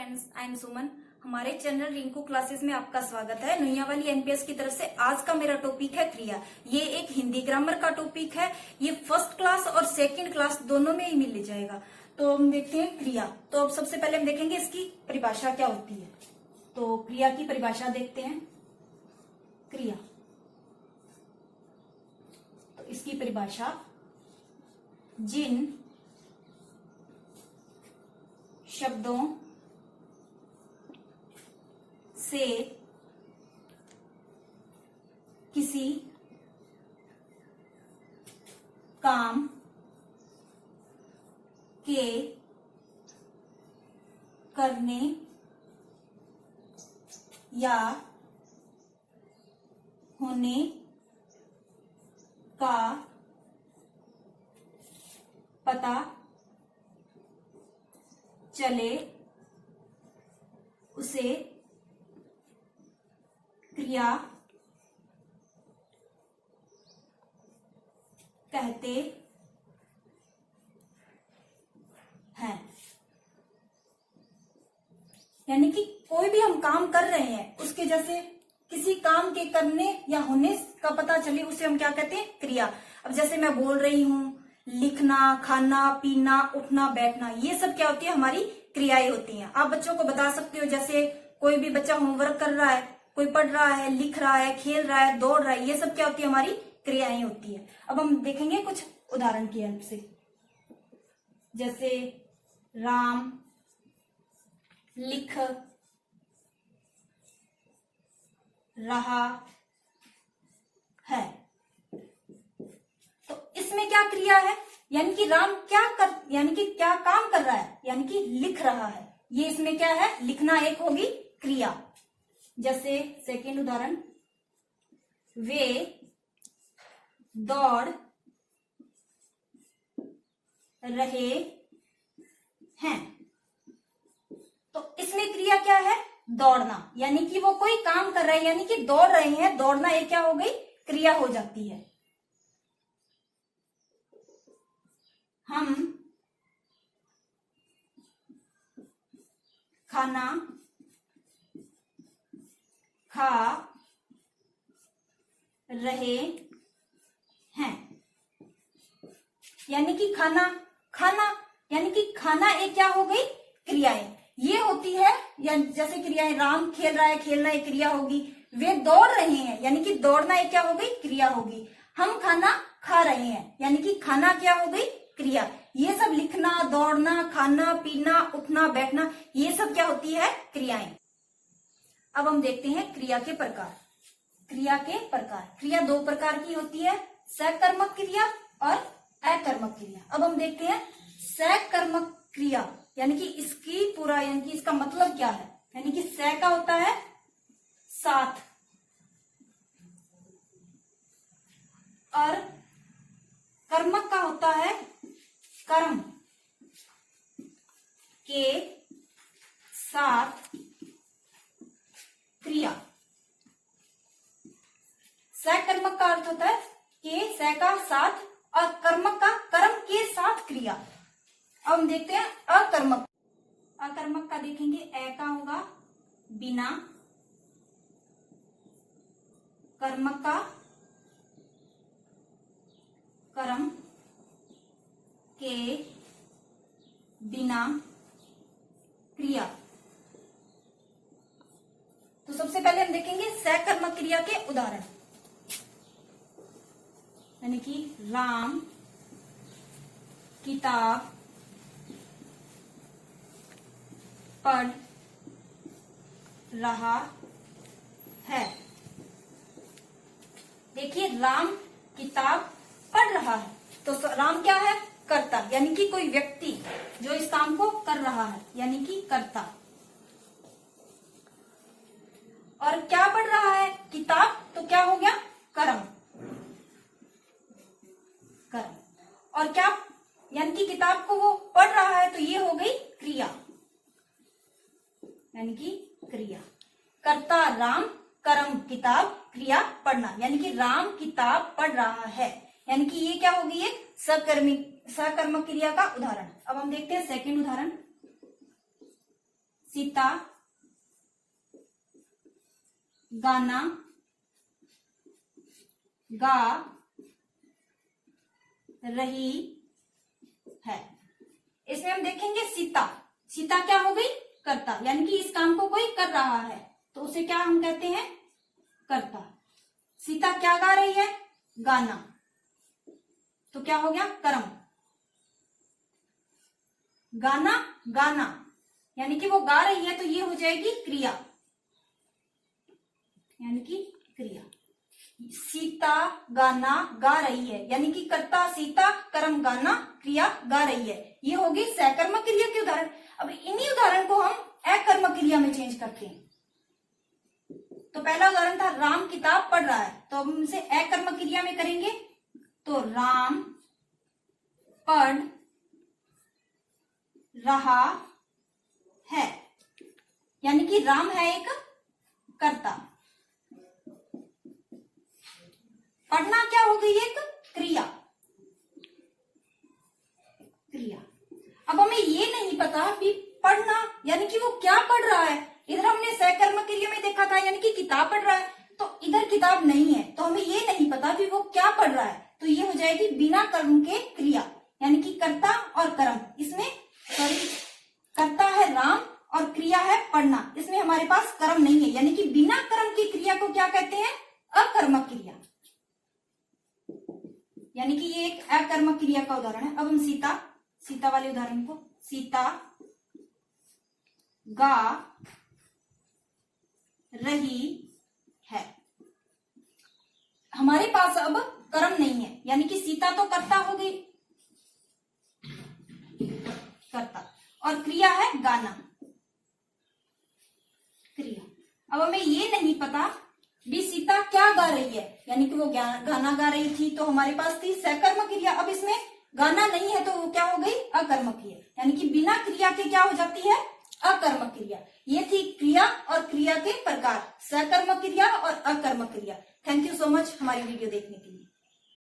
Friends, I am सुमन। हमारे channel Rinku classes में आपका स्वागत है। नैया वाली एनपीएस की तरफ से आज का मेरा टॉपिक है क्रिया। ये एक हिंदी ग्रामर का टॉपिक है। ये फर्स्ट क्लास और सेकंड क्लास दोनों में ही मिल जाएगा। तो हम देखते हैं क्रिया। तो अब सबसे पहले हम देखेंगे इसकी परिभाषा क्या होती है। तो क्रिया की परिभाषा देखते हैं। क्रिया, तो इसकी परिभाषा, जिन शब्दों से किसी काम के करने या होने का पता चले उसे क्रिया कहते हैं। यानी कि कोई भी हम काम कर रहे हैं, उसके जैसे किसी काम के करने या होने का पता चले उसे हम क्या कहते हैं? क्रिया। अब जैसे मैं बोल रही हूं, लिखना, खाना, पीना, उठना, बैठना, ये सब क्या होती है? हमारी क्रियाएं होती हैं। आप बच्चों को बता सकते हो, जैसे कोई भी बच्चा होमवर्क कर रहा है, कोई पढ़ रहा है, लिख रहा है, खेल रहा है, दौड़ रहा है, ये सब क्या होती है? हमारी क्रियाएं होती है। अब हम देखेंगे कुछ उदाहरण की हेल्प से। जैसे राम लिख रहा है, तो इसमें क्या क्रिया है? यानी कि राम यानी कि क्या काम कर रहा है? यानी कि लिख रहा है। ये इसमें क्या है? लिखना एक होगी क्रिया। जैसे सेकेंड उदाहरण, वे दौड़ रहे हैं, तो इसमें क्रिया क्या है? दौड़ना। यानी कि वो कोई काम कर रहे हैं, यानी कि दौड़ रहे हैं। दौड़ना एक क्या हो गई? क्रिया हो जाती है। हम खाना खा रहे हैं, यानी कि खाना यानी कि खाना एक क्या हो गई? क्रियाएं। ये होती है, या जैसे क्रियाएं, राम खेल रहा है, खेलना एक क्रिया होगी। वे दौड़ रहे हैं, यानी कि दौड़ना एक क्या हो गई? क्रिया होगी। हम खाना खा रहे हैं, यानी कि खाना क्या हो गई? क्रिया। ये सब लिखना, दौड़ना, खाना, पीना, उठना, बैठना, ये सब क्या होती है? क्रियाएं। अब हम देखते हैं क्रिया के प्रकार। क्रिया के प्रकार, क्रिया दो प्रकार की होती है, सकर्मक क्रिया और अकर्मक क्रिया। अब हम देखते हैं सकर्मक क्रिया, यानी कि इसकी पूरा, यानी कि इसका मतलब क्या है? यानी कि स का होता है साथ, और कर्मक का होता है कर्म के साथ क्रिया। सकर्मक का अर्थ होता है के, स का साथ, और कर्मक का कर्म के साथ क्रिया। अब हम देखते हैं अकर्मक। अकर्मक का देखेंगे, ए का होगा बिना, कर्मक का कर्म के बिना क्रिया। तो सबसे पहले हम देखेंगे सकर्मक क्रिया के उदाहरण। यानी कि राम किताब पढ़ रहा है। देखिए, राम किताब पढ़ रहा है, तो राम क्या है? कर्ता, यानी कि कोई व्यक्ति जो इस काम को कर रहा है, यानी कि कर्ता। और क्या पढ़ रहा है? किताब, तो क्या हो गया? कर्म। और क्या, यानी कि किताब को वो पढ़ रहा है, तो ये हो गई क्रिया, यानी कि क्रिया। कर्ता राम, कर्म किताब, क्रिया पढ़ना, यानी कि राम किताब पढ़ रहा है, यानी कि ये क्या होगी? एक सकर्मक क्रिया का उदाहरण। अब हम देखते हैं सेकंड उदाहरण। सीता गाना गा रही है। इसमें हम देखेंगे सीता, सीता क्या हो गई? कर्ता, यानी कि इस काम को कोई कर रहा है तो उसे क्या हम कहते हैं? कर्ता। सीता क्या गा रही है? गाना, तो क्या हो गया? कर्म। गाना गाना, यानी कि वो गा रही है तो ये हो जाएगी क्रिया, यानी कि क्रिया। सीता गाना गा रही है, यानी कि कर्ता सीता, कर्म गाना, क्रिया गा रही है। ये होगी सकर्मक क्रिया के उदाहरण। अब इन्हीं उदाहरण को हम अकर्मक क्रिया में चेंज करते हैं। तो पहला उदाहरण था राम किताब पढ़ रहा है, तो हम इसे अकर्मक क्रिया में करेंगे। तो राम पढ़ रहा है, यानी कि राम है एक कर्ता। पढ़ना क्या हो गई? एक क्रिया, क्रिया। अब हमें ये नहीं पता कि पढ़ना यानी कि वो क्या पढ़ रहा है। इधर हमने सकर्मक क्रिया में देखा था, यानी कि किताब पढ़ रहा है, तो इधर किताब नहीं है, तो हमें ये नहीं पता कि वो क्या पढ़ रहा है। तो ये हो जाएगी बिना कर्म के क्रिया, यानी कि कर्ता और कर्म। इसमें कर्ता है राम और क्रिया है पढ़ना, इसमें हमारे पास कर्म नहीं है, यानी कि बिना कर्म की क्रिया को क्या कहते हैं? अकर्मक क्रिया, यानी कि ये एक अकर्मक क्रिया का उदाहरण है। अब हम सीता वाले उदाहरण को, सीता गा रही है। हमारे पास अब कर्म नहीं है, यानी कि सीता तो कर्ता हो गई, कर्ता, और क्रिया है गाना, क्रिया। अब हमें ये नहीं पता भी सीता क्या गा रही है, यानी कि वो गाना गा रही थी, तो हमारे पास थी सकर्मक क्रिया। अब इसमें गाना नहीं है तो वो क्या हो गई? अकर्मक क्रिया, यानी कि बिना क्रिया के क्या हो जाती है? अकर्मक क्रिया। ये थी क्रिया और क्रिया के प्रकार, सकर्मक क्रिया और अकर्मक क्रिया। थैंक यू सो मच हमारी वीडियो देखने के लिए।